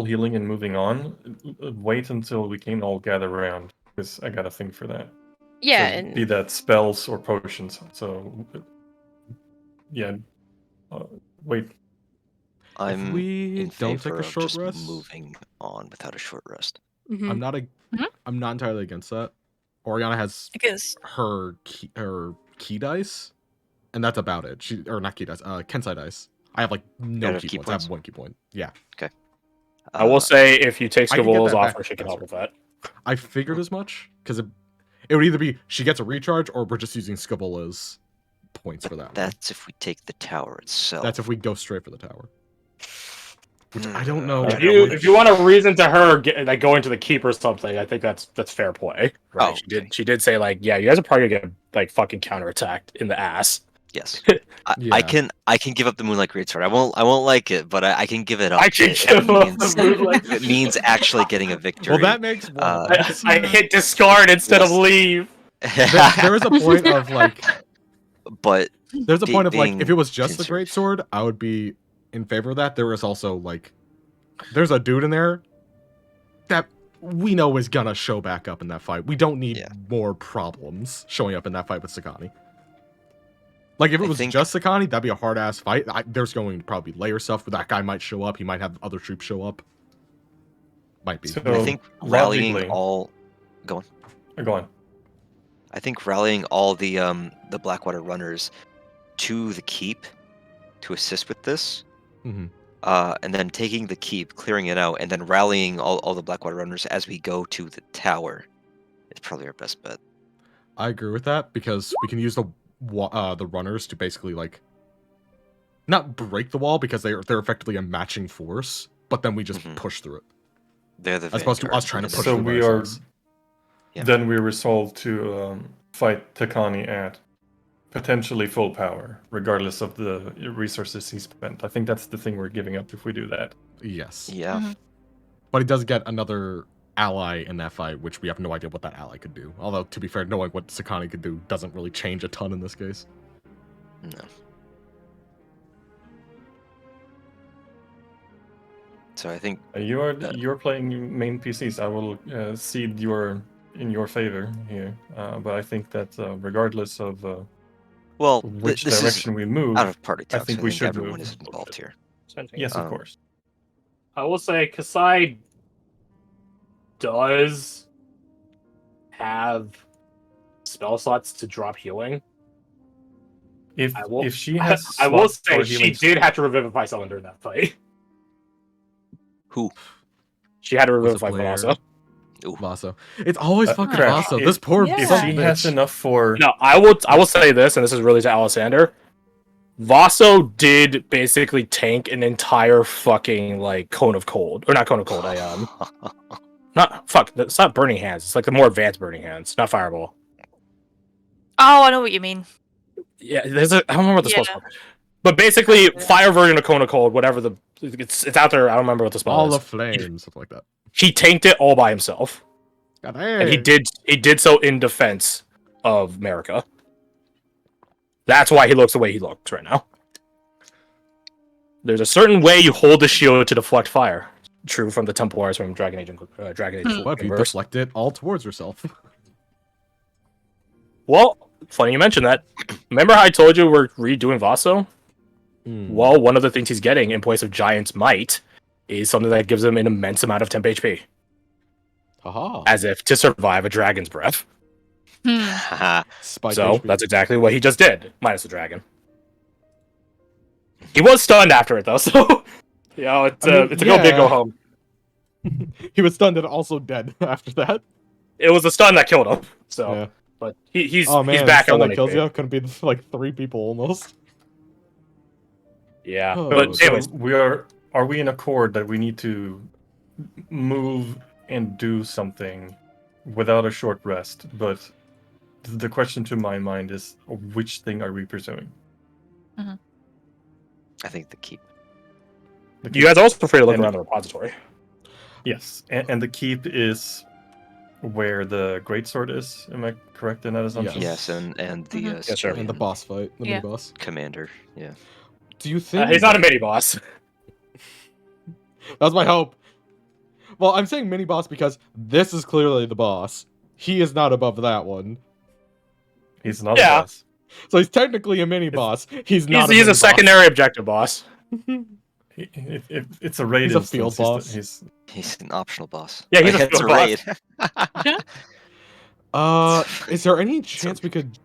healing and moving on, wait until we can all gather around, because I got a thing for that. Yeah, So, and be that spells or potions. So, yeah, wait. I'm we in don't take favor a of short just rest, moving on without a short rest. I'm not I'm not entirely against that. Orianna has because her key dice, and that's about it. She or not key dice, Kensai dice. I have like no have key key points. I points? have 1 key point. Yeah. I will say if you take I can get Scribbles that off, back she can faster. help with that. I figured as much because it would either be she gets a recharge or we're just using Skibble points for that. That's if we take the tower itself. That's if we go straight for the tower. Which I don't know. If you want a reason to her like going to the keep or something, I think that's fair play. Right? Oh, She did say like, yeah, you guys are probably gonna get like fucking counterattacked in the ass. Yes, Yeah. I can give up the Moonlight Greatsword. I won't like it, but I can give it up. I can give up the Moonlight. It means actually getting a victory. Well, that makes one. I hit discard instead of leave. There is a point of like, but there's a point of like, if it was just the conservative. Greatsword, I would be in favor of that. There is also like, there's a dude in there that we know is gonna show back up in that fight. We don't need more problems showing up in that fight with Sakani. Like, if it was just Sakani, that'd be a hard-ass fight. There's going to probably be layer stuff, but that guy might show up. He might have other troops show up. Might be. So, I think rallying logically- all... Go on. I think rallying all the Blackwater runners to the keep to assist with this, Mhm. and then taking the keep, clearing it out, and then rallying all the Blackwater runners as we go to the tower is probably our best bet. I agree with that, because we can use the runners to basically, like, not break the wall, because they're effectively a matching force, but then we just push through it. They're the as opposed to vanguard, us trying to and push So through by we are. ourselves. Yeah. Then we resolve to fight Takani at potentially full power, regardless of the resources he spent. I think that's the thing we're giving up if we do that. Yes. Yeah. But he does get another ally in that fight, which we have no idea what that ally could do. Although, to be fair, knowing what Sakani could do doesn't really change a ton in this case. No. So I think You're playing main PCs. I will cede in your favor here, but I think that regardless of which this direction we move, out of party talk, I think so we should everyone move. is involved here. Yes, of course. I will say Kasai does have spell slots to drop healing. If she has, I will slots say for she healing did have to revivify someone during that fight. Who? She had to Was it revivify Blair? Vaso. Vaso. It's always fucking Crash. Vaso. This poor If son she of a has bitch. enough for No, I will say this, and this is really to Alessander. Vaso did basically tank an entire fucking like cone of cold, or not cone of cold. It's not burning hands. It's like the more advanced burning hands, not fireball. oh, I know what you mean. Yeah, I don't remember what the spell's called. But basically, fire version of cone of cold, whatever it's out there. I don't remember what the spell All is. the flames, something like that. He tanked it all by himself, God, and he did so in defense of America. That's why he looks the way he looks right now. There's a certain way you hold the shield to deflect fire. True from the Templars from Dragon Age. What if you deflect it all towards yourself? Well, funny you mentioned that. Remember how I told you we're redoing Vaso? Well, one of the things he's getting in place of Giant's Might is something that gives him an immense amount of temp HP. Haha. As if to survive a Dragon's Breath. Spike So, HP. that's exactly what he just did, minus the dragon. He was stunned after it, though, so... it's a go big, go home. He was stunned and also dead after that. It was the stun that killed him, so... Yeah. But he's Oh man, he's back the on stun the that kills you could be like 3 people almost. Yeah, Oh. but So anyways, are we in accord that we need to move and do something without a short rest? But the question to my mind is, which thing are we pursuing? I think the keep. you guys are also free to look And- around the repository. Yes, and the keep is where the greatsword is. Am I correct in that assumption? Yes, and the Yes, sir. civilian And the boss fight, the Yeah. mini boss. commander. Yeah. Do you think He's not a mini boss. That was my hope. Well, I'm saying mini boss because this is clearly the boss. He is not above that one. He's not Yeah. a boss. So he's technically a mini boss. He's not He's mini a secondary objective boss. It's a raid He's a instance. field boss. He's an optional boss. Yeah, he's a It's field raid. Is there any chance we could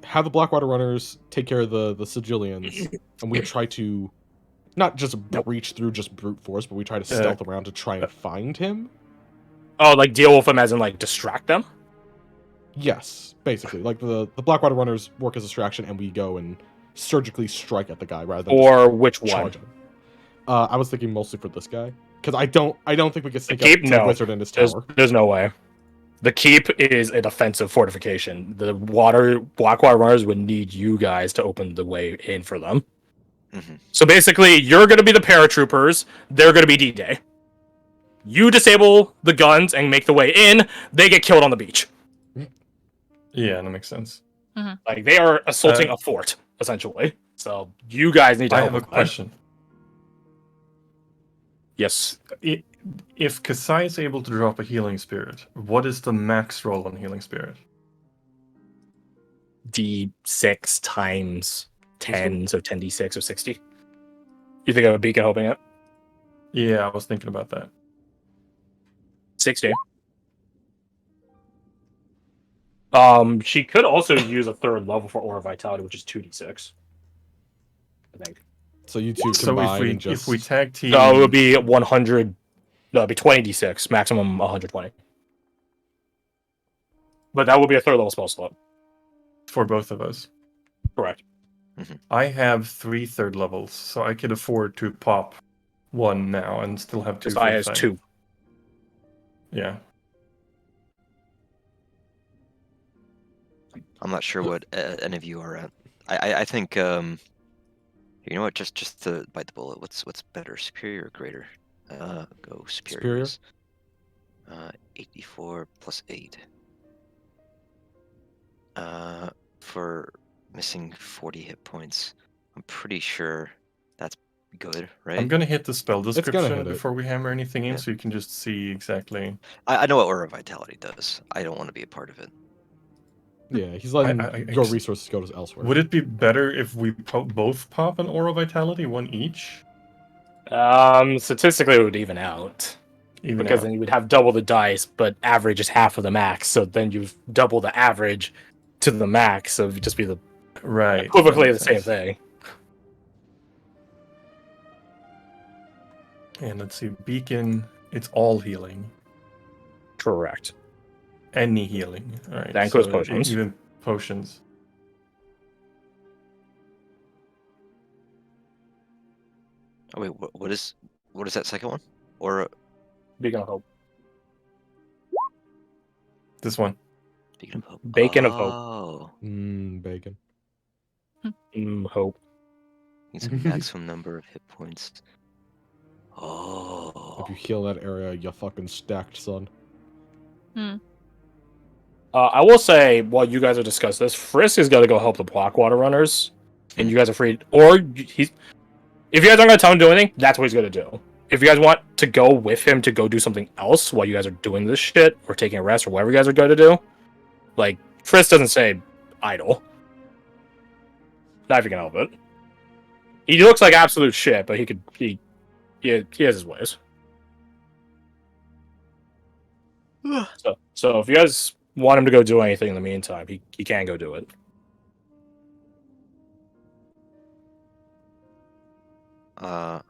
have the Blackwater Runners take care of the Sigillians, and we try to not just breach through just brute force, but we try to stealth around to try and find him? Oh, like deal with him as in like distract them? Yes, basically. Like the Blackwater Runners work as a distraction, and we go and surgically strike at the guy rather than Or just which one? charge him. I was thinking mostly for this guy because I don't think we could sneak Keep? up to No. the wizard in his tower. There's no way. The keep is a defensive fortification. The Blackwater Runners would need you guys to open the way in for them. Mm-hmm. So basically, you're going to be the paratroopers. They're going to be D-Day. You disable the guns and make the way in. They get killed on the beach. Yeah, that makes sense. Like they are assaulting a fort, essentially. So you guys need to I help have a them. question. Yes. If Kasai is able to drop a healing spirit, what is the max roll on healing spirit? D6 times 10, so 10d6 or 60. You think of a beacon helping it? Yeah, I was thinking about that. 60. She could also use a third level for Aura Vitality, which is 2d6. I think. So you two So combine and just... if we tag team, No, it would be 100. No, it'd be 20d6, maximum 120. But that would be a third level spell slot. for both of us. Correct. I have 3 third levels, so I could afford to pop one now and still have 2. Because I has thing. 2. Yeah. I'm not sure what any of you are at. I think you know what? Just to bite the bullet. What's better, superior or greater? Go superior. 84 plus 8. For missing 40 hit points, I'm pretty sure that's good, right? I'm gonna hit the spell gonna description hit it. before we hammer anything in, Yeah. so you can just see exactly. I know what Aura Vitality does. I don't want to be a part of it. Yeah, he's letting your ex- resources go to elsewhere. Would it be better if we both pop an Aura Vitality, one each? Statistically, it would even out. Because then you would have double the dice, but average is half of the max. So then you've double the average to the max. So it would just be the right equivocally that the same makes thing. And let's see, beacon. It's all healing. Correct. Any healing. All right. That includes so potions. Even potions. Oh wait, what is that second one? Or Beacon of Hope. This one. Beacon of Hope. Bacon of Hope. Oh, Bacon. Hope. needs a maximum number of hit points. Oh. If you heal that area, you fucking stacked, son. I will say, while you guys are discussing this, Frisk is going to go help the Blackwater Runners, and you guys are free. Or if you guys aren't going to tell him to do anything, that's what he's going to do. If you guys want to go with him to go do something else while you guys are doing this shit, or taking a rest, or whatever you guys are going to do, like, Frisk doesn't say idle. Not if you can help it. He looks like absolute shit, but he has his ways. So if you guys want him to go do anything in the meantime, he can go do it. I'm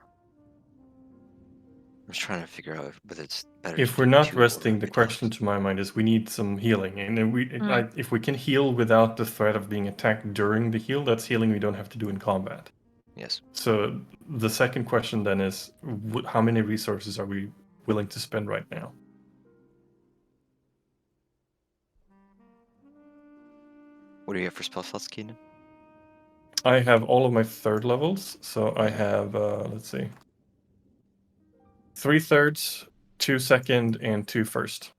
just trying to figure out whether it's better. If to we're do not 2 resting, Aura the question to my mind is we need some healing. And then if we can heal without the threat of being attacked during the heal, that's healing we don't have to do in combat. Yes. So the second question then is, how many resources are we willing to spend right now? What do you have for spell slots, Keenan? I have all of my third levels, so I have, let's see, 3 thirds, 2 second, and 2 first.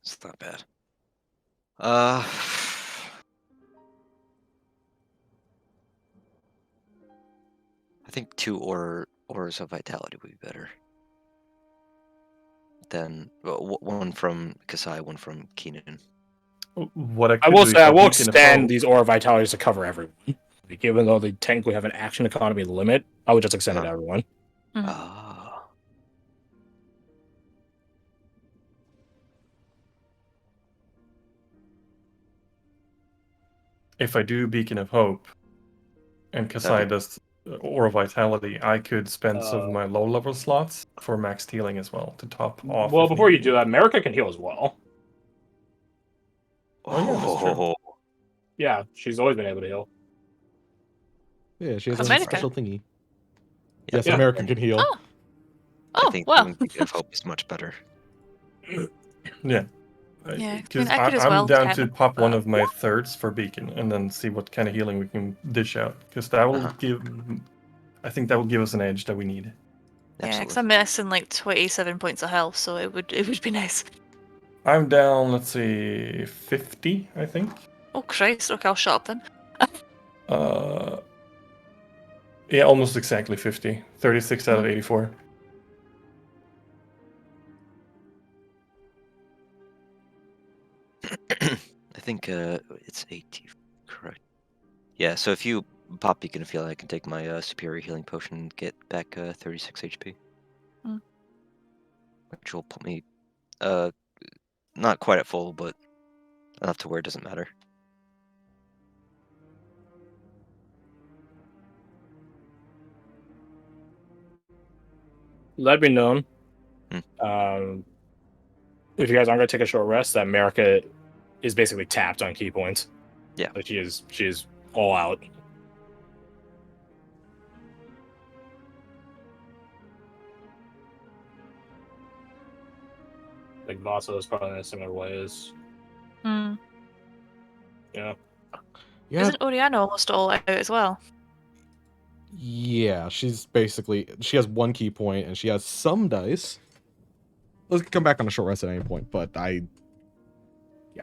It's not bad. I think 2 auras of vitality would be better. then one from Kasai, one from Keenan. What I could will do say is I a will beacon of extend hope. these aura vitalities to cover everyone. Like, even though they technically have an action economy limit, I would just extend it to everyone. Ah. If I do Beacon of Hope, and Kasai does Aura Vitality, I could spend some of my low-level slots for max healing as well, to top off. Well, if before you needed. do that, America can heal as well. Oh, yeah, that's true. Yeah, she's always been able to heal. Yeah, she has a America. special thingy. Yeah, Yes, yeah. America can heal. Oh. I Oh, think well. doing Beacon of Hope is much better. Yeah. Yeah, I Because mean, I could as I'm well, down kind to of, pop one but- of my thirds for Beacon, and then see what kind of healing we can dish out. Because that will give... I think that will give us an edge that we need. Yeah, because Absolutely. I'm missing like 27 points of health, so it would be nice. I'm down, let's see, 50, I think. Oh Christ! Okay, I'll shut up then. Yeah, almost exactly 50. 36 out of 84. I think it's 80, correct? Yeah, so if you pop Beacon of Healing, I can take my Superior Healing Potion and get back 36 HP. Hmm. Which will put me, not quite at full, but enough to where it doesn't matter. Let me know. Hmm. If you guys aren't going to take a short rest, that America is basically tapped on key points. Yeah. Like she is all out. Like Vasa is probably in a similar ways. Hmm. Yeah. Yeah, Isn't Orianna almost all out as well? yeah, she has one key point and she has some dice. Let's come back on a short rest at any point, but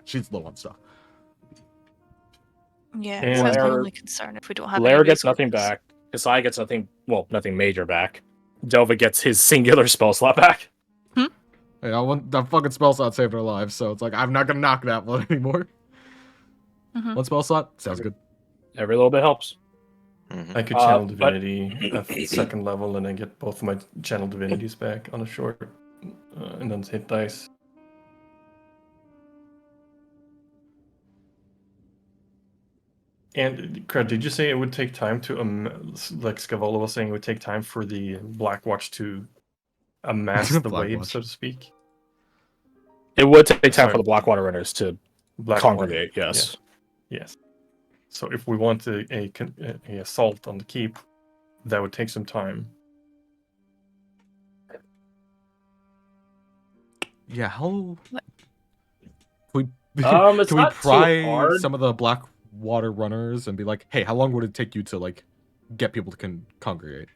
she's low on stuff. Yeah, And so that's my Blair- only concern if we don't have Blair any gets nothing resources. back. Kasai gets nothing. Well, nothing major back. Delva gets his singular spell slot back. Hey, that fucking spell slot saved our lives, so it's like I'm not gonna knock that one anymore. Mhm. One spell slot sounds good. Every little bit helps. Mhm. I could channel but- divinity at second level, and then get both of my channel divinities back on a short, and then hit dice. And Cred, did you say it would take time to like Scavola was saying, it would take time for the Black Watch to amass the Black wave, Watch. so to speak? It would take time Sorry. for the Blackwater runners to Blackwater, congregate. Yes. Yes. So if we want a assault on the keep, that would take some time. Yeah, how we It's can we not too pry hard. some of the Blackwater runners and be like, hey, how long would it take you to like get people to congregate?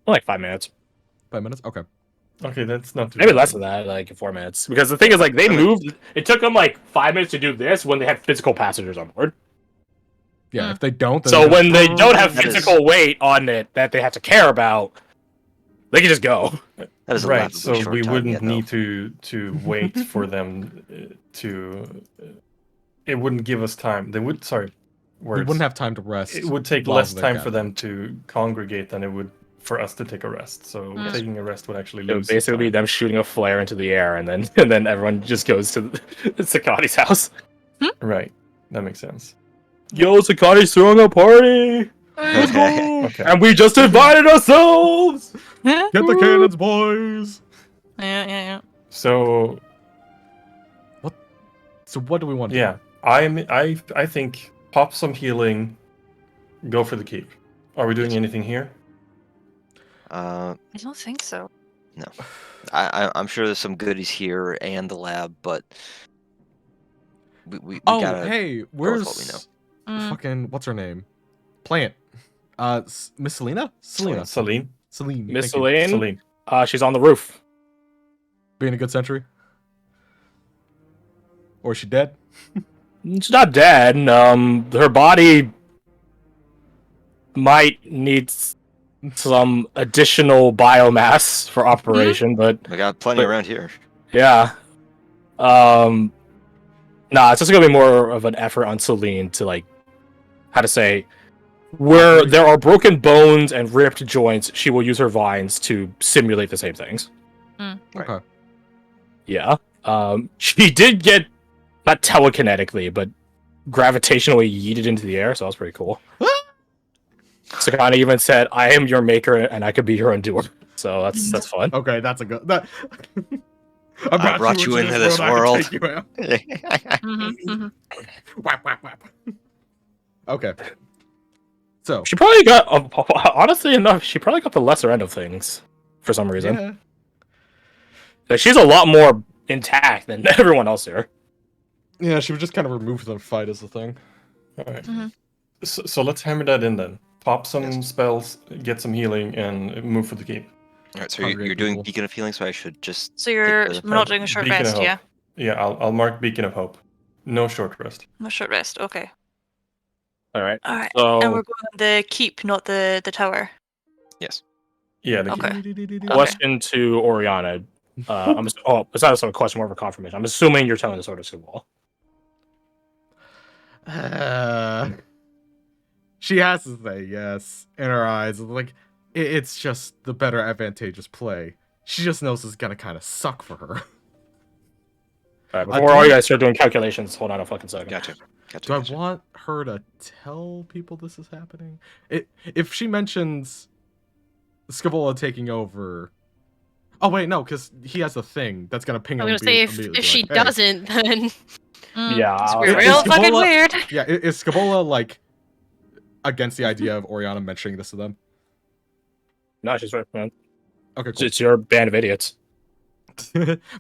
Like 5 minutes. 5 minutes? Okay. Okay, that's not too Maybe bad. less than that, like 4 minutes. Because the thing is, like, they moved. It took them like 5 minutes to do this when they had physical passengers on board. Yeah, Hmm. if they don't, then So they're when they gonna- don't have That is- physical weight on it that they have to care about, they can just go. That is a Right, laughably so short we time, wouldn't yeah, no. need to wait for them to. It wouldn't give us time. They would. Sorry, we words. wouldn't have time to rest. It would take while less they time got for them it. to congregate than it would for us to take a rest. So Mm. taking a rest would actually It would lose. some basically be time. them shooting a flare into the air, and then everyone just goes to Sakati's house. Right, that makes sense. Yo, Sakati's throwing a party, Okay. and we just invited ourselves. Get the cannons, boys! Yeah. So So what do we want to yeah, I think pop some healing, go for the keep. Are we doing anything here? Uh, I don't think so. I'm sure there's some goodies here and the lab, but we Oh, gotta hey, with where's what we know. Mm. fucking what's her name? Plant. Miss Selena? Selena. Celine? Celine. Miss thank you. Elaine, Celine. she's on the roof. Being a good sentry. Or is she dead? She's not dead. Her body might need some additional biomass for operation, but We got plenty But- around here. Yeah. Nah, it's just gonna be more of an effort on Celine to like, how to say, where there are broken bones and ripped joints, she will use her vines to simulate the same things. Okay. Yeah. She did get not telekinetically, but gravitationally yeeted into the air, so that was pretty cool. Sakana even said, "I am your maker, and I could be your undoer." So that's fun. Okay, that's a good. I brought you into this world. I can take you out. Whap, whap, whap. Okay. So She probably got, honestly enough, she probably got the lesser end of things for some reason. yeah. Like, she's a lot more intact than everyone else here. Yeah, she was just kind of removed from the fight as the thing. All right. So let's hammer that in then. Pop some spells, get some healing, and move for the keep. All right, so Hungry you're doing people. Beacon of Healing, so I should just. So you're take the- not doing a short Beacon of rest, Hope. yeah? Yeah, I'll mark Beacon of Hope. No short rest. No short rest. Okay. All right. All right. So, And we're going the keep, not the tower. Yes. Yeah. The Okay. question to Orianna. It's not a question, more of a confirmation. I'm assuming you're telling the Sword of Squall. She has to say yes in her eyes. Like it's just the better advantageous play. She just knows it's gonna kind of suck for her. All right, before all you guys start doing calculations, hold on a fucking second. Gotcha. Do I want her to tell people this is happening? If she mentions Scavola taking over. Oh wait, no, because he has a thing that's gonna ping him. I'm gonna say if she doesn't, then Yeah. it's Is real fucking Scavola- weird. Yeah, is Scavola like against the idea of Orianna mentioning this to them? No, she's right, man. Okay, cool. It's your band of idiots.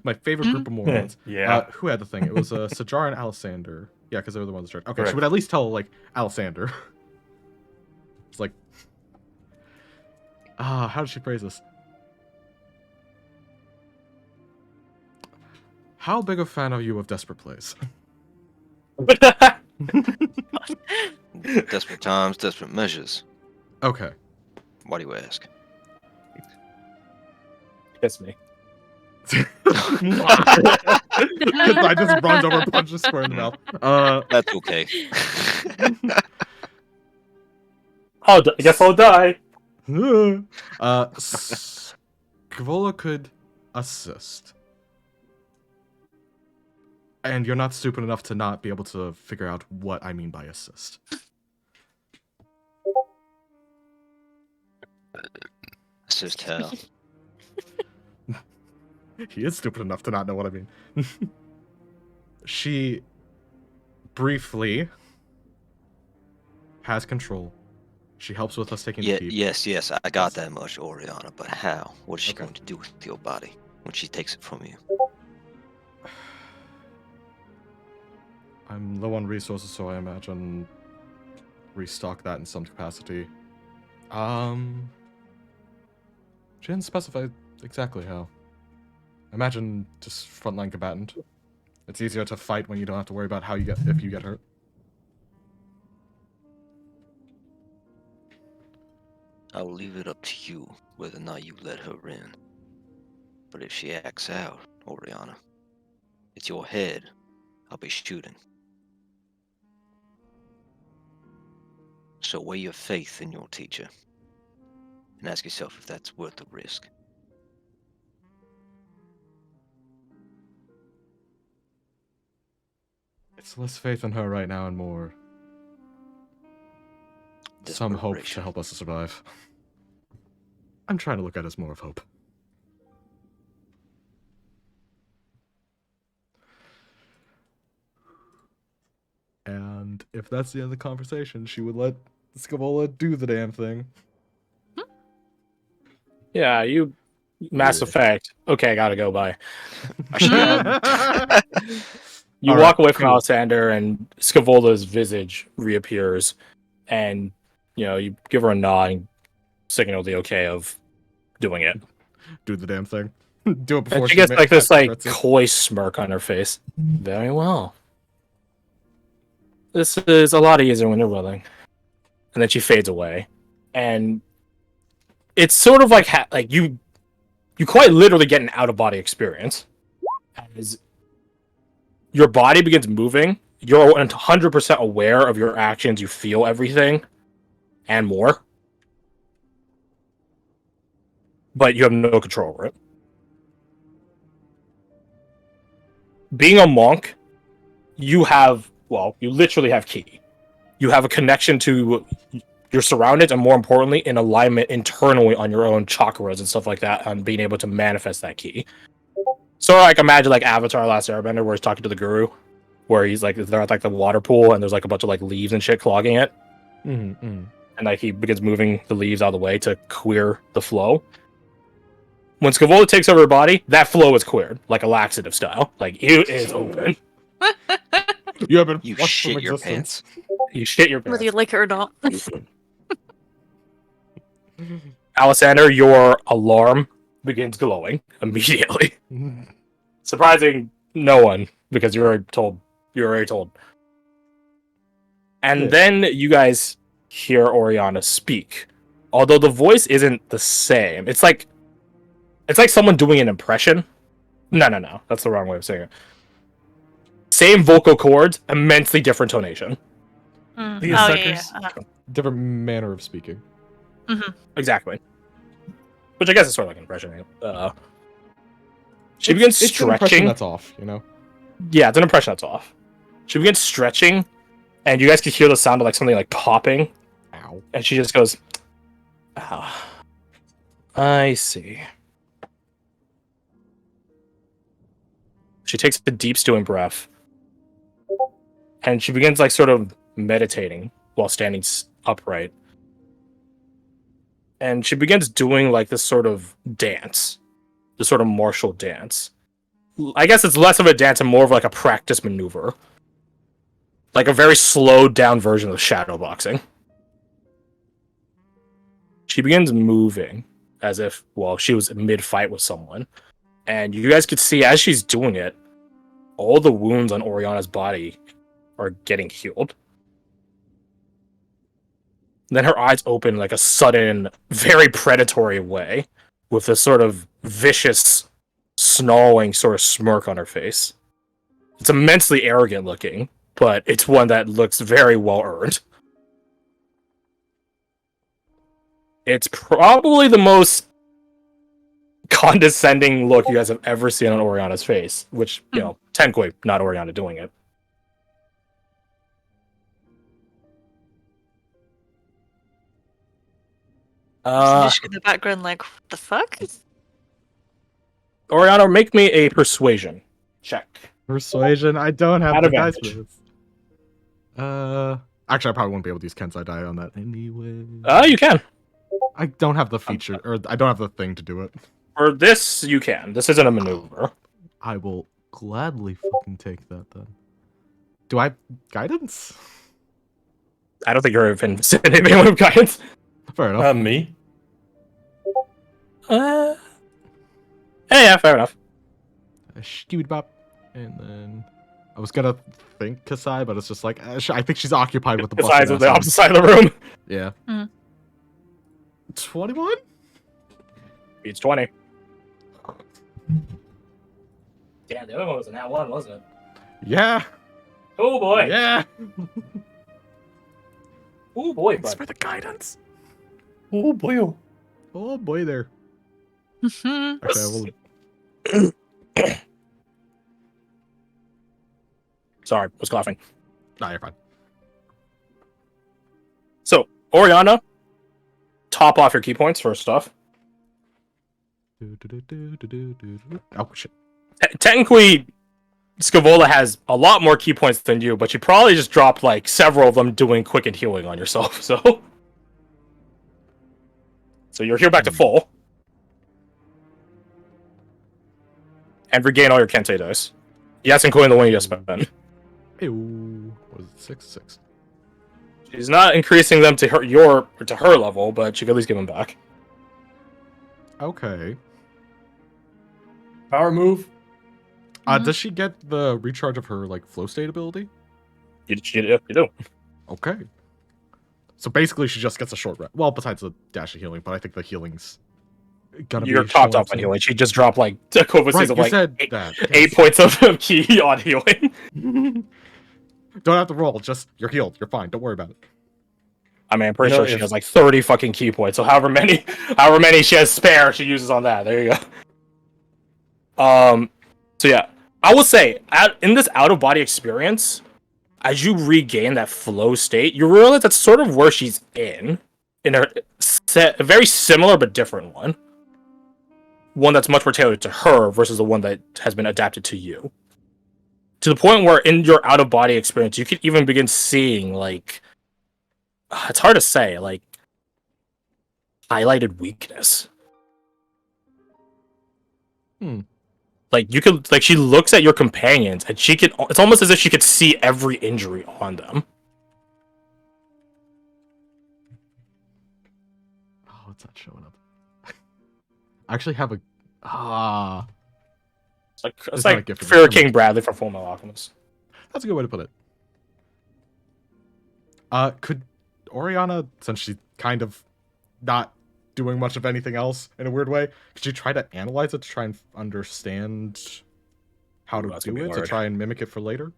My favorite group of morons. Yeah. Who had the thing? It was Sajar and Alisander. Yeah, because they were the ones that. Okay, Correct. she would at least tell like Alisander. It's like, how did she phrase this? How big a fan are you of Desperate Plays? Desperate times, desperate measures. Okay. Why do you ask? Kiss me. I just runs over and punches square in the mouth. That's okay. I guess I'll die. Kvola could assist. And you're not stupid enough to not be able to figure out what I mean by assist. Assist hell. He is stupid enough to not know what I mean. She briefly has control. She helps with us taking the keep. Yes, I got that much, Orianna, but how? What is she going to do with your body when she takes it from you? I'm low on resources, so I imagine restock that in some capacity. She didn't specify exactly how. Imagine just frontline combatant. It's easier to fight when you don't have to worry about how you get if you get hurt. I'll leave it up to you whether or not you let her in. But if she acts out, Orianna, it's your head I'll be shooting. So weigh your faith in your teacher and ask yourself if that's worth the risk. It's less faith in her right now and more some hope to Desperation. help us to survive. I'm trying to look at it as more of hope. And if that's the end of the conversation, she would let Scavola do the damn thing. Yeah, you Mass Effect. Okay, I gotta go. Bye. You All walk right, away from cool. Alisander, and Scavola's visage reappears, and you give her a nod and signal the okay of doing it. Do the damn thing. Do it before And she gets like this regrets it. coy smirk on her face. Very well. This is a lot easier when you're willing. And then she fades away, and it's sort of like you quite literally get an out of body experience. as your body begins moving, you're 100% aware of your actions. You feel everything and more, but you have no control over it. Being a monk, you literally have ki. You have a connection to your surroundings, and more importantly, in alignment internally on your own chakras and stuff like that, and being able to manifest that ki. So, like, imagine like Avatar: Last Airbender, where he's talking to the guru, where he's like, they're at like the water pool, and there's like a bunch of like leaves and shit clogging it, and like he begins moving the leaves out of the way to clear the flow. When Scavola takes over her body, that flow is cleared, like a laxative style. Like, it is open. You have been You flushed from shit your existence. pants. You shit your pants. Whether you like it or not. Alessander, your alarm begins glowing immediately. Surprising no one, because you're already told. And then you guys hear Orianna speak. Although the voice isn't the same. It's like someone doing an impression. No. That's the wrong way of saying it. Same vocal cords, immensely different tonation. These Oh, suckers. yeah. Different manner of speaking. Exactly. Which I guess is sort of like an impression. She begins It's an impression stretching. that's off, you know? Yeah, it's an impression that's off. She begins stretching, and you guys can hear the sound of like something like popping. Ow. And she just goes, "Ah, I see." She takes a deep stewing breath, and she begins like sort of meditating while standing upright. And she begins doing like this sort of dance, this sort of martial dance. I guess it's less of a dance and more of like a practice maneuver. Like a very slowed down version of shadow boxing. She begins moving as if, well, she was mid-fight with someone. And you guys could see as she's doing it, all the wounds on Orianna's body are getting healed. Then her eyes open like a sudden, very predatory way, with this sort of vicious, snarling sort of smirk on her face. It's immensely arrogant looking, but it's one that looks very well earned. It's probably the most condescending look you guys have ever seen on Orianna's face, which, you know, technically not Orianna doing it. Just in the background, like, what the fuck? Orianna, make me a persuasion check. Persuasion? I don't have At the dice advantage. for this. Actually, I probably won't be able to use Kensai die on that anyway. You can. I don't have the feature, or I don't have the thing to do it. For this, you can. This isn't a maneuver. I will gladly fucking take that then. Do I have guidance? I don't think you're in vicinity of guidance. Fair enough. Me? Yeah, fair enough. Skewed bop. And then I was gonna think Kasai, but it's just like I think she's occupied with the Besides, busted on the ass opposite side of the room. one. Yeah. 21? Beats 20. Damn, the other one was an at one, wasn't it? Yeah. Oh boy. Yeah. Oh boy, Thanks bud. for the guidance. Oh boy. Oh boy, there. Mhm. Okay, well, Sorry, was coughing. nah, you're fine. So, Orianna, top off your key points first off. Oh shit. Technically, Scavola has a lot more key points than you, but you probably just dropped like several of them doing quick and healing on yourself. So you're here back to full. And regain all your Kensei dice. Yes, including the one you just spent. Ew. What is it? 6. She's not increasing them to her level, but she can at least give them back. Okay. Power move. Does she get the recharge of her like flow state ability? You do. Okay. So basically, she just gets a short rest. Well, besides the dash of healing, but I think the healing's you're topped up on healing. She just dropped like equivalencies of you like said 8, that. 8 points of key on healing. Don't have to roll. Just you're healed. You're fine. Don't worry about it. I mean, I'm pretty sure she has like 30 fucking key points. So however many she has spare, she uses on that. There you go. So yeah, I will say, in this out of body experience, as you regain that flow state, you realize that's sort of where she's in a very similar but different one. One that's much more tailored to her versus the one that has been adapted to you. To the point where in your out of body experience, you can even begin seeing like, it's hard to say, like highlighted weakness. Like you could, like she looks at your companions and she could. It's almost as if she could see every injury on them. Oh, it's not showing up. I actually have a. It's like Fear King Bradley from Fullmetal Alchemist. That's a good way to put it. Could Orianna, since she's kind of not doing much of anything else in a weird way, could you try to analyze it to try and understand how to do it, to try and mimic it for later?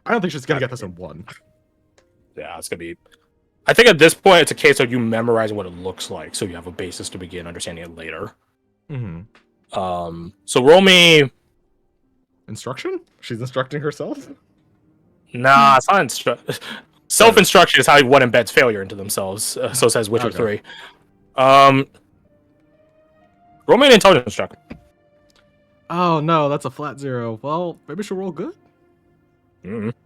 I don't think she's gonna get this in one. Yeah, it's gonna be. I think at this point it's a case of you memorizing what it looks like, so you have a basis to begin understanding it later. So roll me. Instruction? She's instructing herself? Nah, it's not self-instruction is how one embeds failure into themselves. So says Witcher 3. Roll me an intelligence check. Oh no, that's a flat 0. Well, maybe she'll roll good.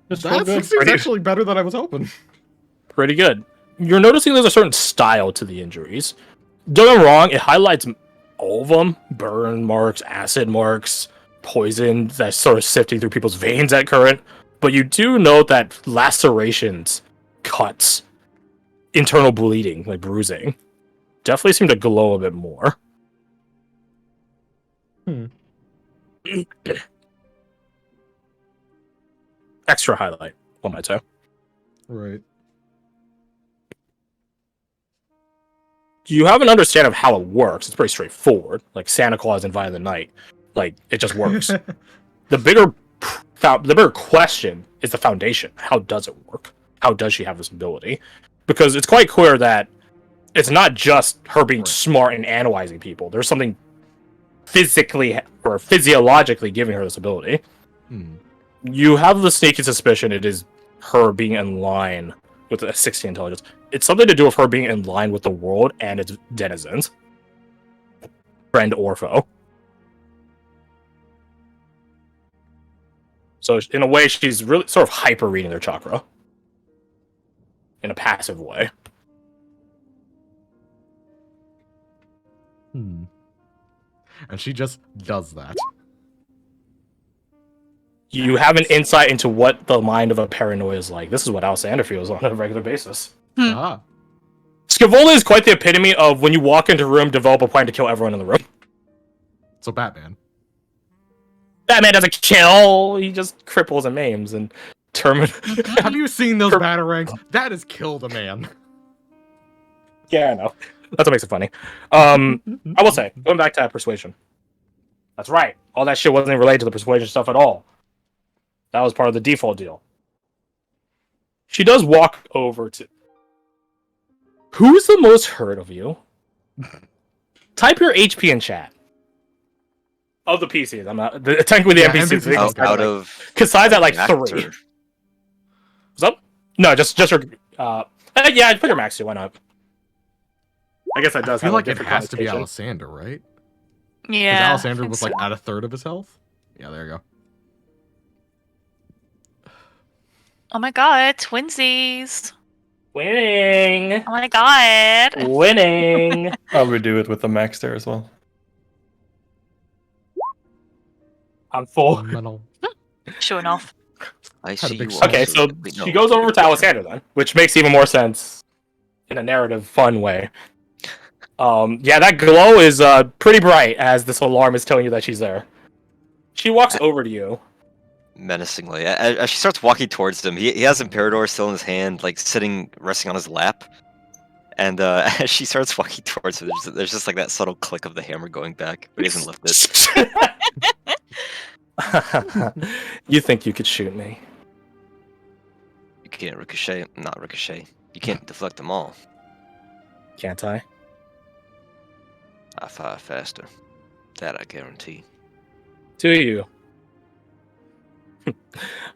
That's 16 is actually better than I was hoping. Pretty good. You're noticing there's a certain style to the injuries. Don't get me wrong, it highlights all of them. Burn marks, acid marks, poison that's sort of sifting through people's veins at current. But you do note that lacerations, cuts, internal bleeding, like bruising, definitely seem to glow a bit more. Extra highlight, one might say. Right. You have an understanding of how it works. It's pretty straightforward. Like Santa Claus and Violent Night. Like, it just works. The bigger question is the foundation. How does it work? How does she have this ability? Because it's quite clear that it's not just her being smart and analyzing people. There's something physically or physiologically giving her this ability. You have the sneaky suspicion it is her being in line with a 60 intelligence. It's something to do with her being in line with the world and its denizens. Friend or foe. So in a way, she's really sort of hyper reading their chakra. In a passive way. And she just does that. You have an insight into what the mind of a paranoia is like. This is what Alexander feels on a regular basis. Scavola is quite the epitome of when you walk into a room, develop a plan to kill everyone in the room. So Batman. Batman doesn't kill, he just cripples and maims and Have you seen those batarangs? That is kill the man. Yeah, I know. That's what makes it funny. I will say, going back to that persuasion. That's right. All that shit wasn't related to the persuasion stuff at all. That was part of the default deal. She does walk over to... Who's the most hurt of you? Type your HP in chat. Of the PCs. I'm not... Technically the NPCs. Out of... Besides that, like, 3. What's up? No, just your... yeah, put your max too. Why not? I guess that does. I feel like it has to be Alexander, right? Yeah. Because Alexander was like at a third of his health. Yeah, there you go. Oh my god, twinsies. Winning. Oh my god. Winning. I'll redo it with the max there as well. I'm full. Showing off. I see you. Okay, so she goes over to Alexander then, which makes even more sense in a narrative, fun way. Yeah, that glow is pretty bright as this alarm is telling you that she's there. She walks over to you. Menacingly. As she starts walking towards him, he has Imperador still in his hand, like resting on his lap. And as she starts walking towards him, there's just like that subtle click of the hammer going back, but he doesn't lift it. You think you could shoot me? You can't ricochet, not ricochet. You can't deflect them all. Can't I? I fire faster. That I guarantee. Do you?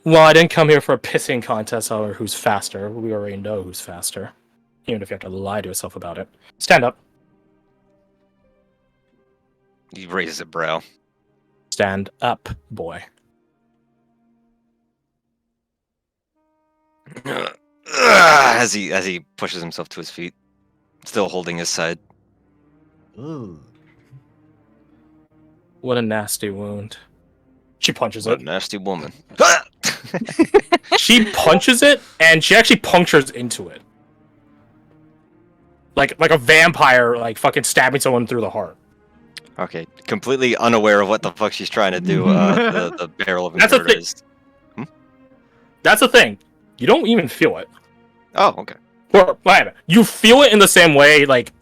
Well, I didn't come here for a pissing contest over who's faster. We already know who's faster. Even if you have to lie to yourself about it. Stand up. He raises a brow. Stand up, boy. As he pushes himself to his feet, still holding his side. Ooh. What a nasty wound. She punches What it. a nasty woman. She punches it, and she actually punctures into it. Like a vampire, like fucking stabbing someone through the heart. Okay, completely unaware of what the fuck she's trying to do. The barrel of That's the thing. is. That's the thing. You don't even feel it. Oh, okay. Or you feel it in the same way, like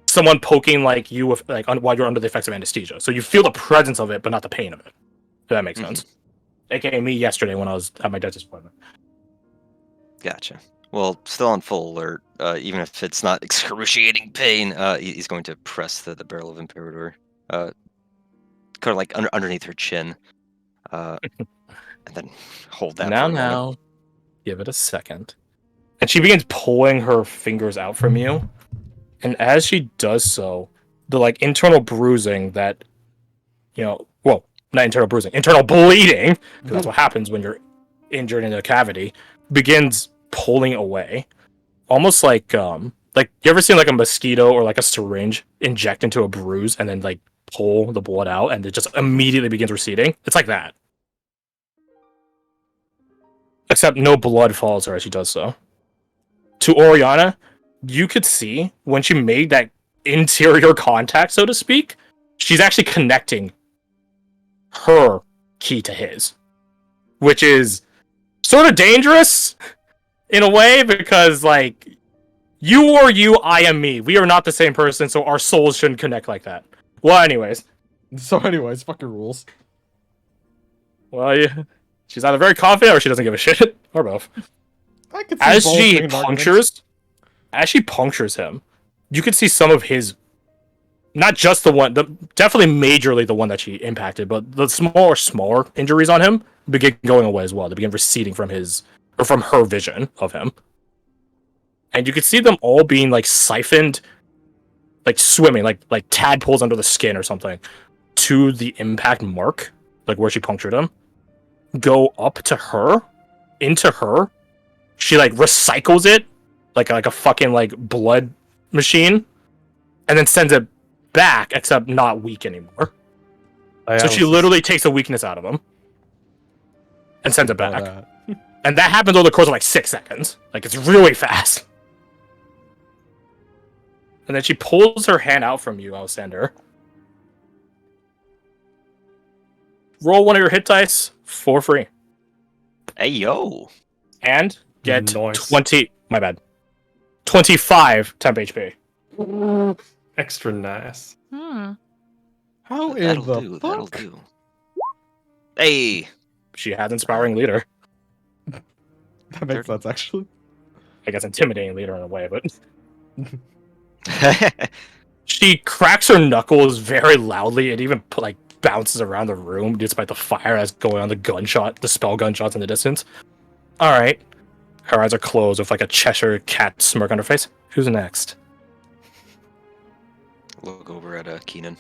someone poking like you with, like while you're under the effects of anesthesia. So you feel the presence of it, but not the pain of it. If that makes sense. AKA me yesterday when I was at my dentist appointment. Gotcha. Well, still on full alert. Even if it's not excruciating pain, he's going to press the barrel of Imperator, kind of like underneath her chin, and then hold that. Now, give it a second. And she begins pulling her fingers out from you. And as she does so, the like internal bruising that, well, not internal bruising, internal bleeding, because that's what happens when you're injured in a cavity, begins pulling away. Almost like you ever seen like a mosquito or like a syringe inject into a bruise and then like pull the blood out and it just immediately begins receding? It's like that. Except no blood follows her as she does so. To Orianna, you could see when she made that interior contact, so to speak, she's actually connecting her key to his, which is sort of dangerous in a way because, like, you or you, I am me. We are not the same person, so our souls shouldn't connect like that. Well, anyways, fucking rules. Well, yeah, she's either very confident or she doesn't give a shit, or both. I could see As both she being arguments. punctures him, you could see some of his, not just the one, definitely majorly the one that she impacted, but the smaller injuries on him begin going away as well. They begin receding from from her vision of him. And you could see them all being like siphoned, like swimming, like tadpoles under the skin or something, to the impact mark, like where she punctured him, go up to her, into her. She like recycles it like a fucking like blood machine, and then sends it back, except not weak anymore. So she literally takes the weakness out of him and sends it back. And that happens over the course of like 6 seconds. Like it's really fast. And then she pulls her hand out from you, Alexander. Roll one of your hit dice for free. Hey yo. And get Nice. 25 temp HP. Extra nice. How in That'll the do. fuck? That'll do. Hey. She has inspiring leader. That makes sense, actually. I guess intimidating leader in a way, but she cracks her knuckles very loudly. It even like bounces around the room despite the fire that's going on, the spell gunshots in the distance. All right. Her eyes are closed with like a Cheshire cat smirk on her face. Who's next? Look over at Keenan.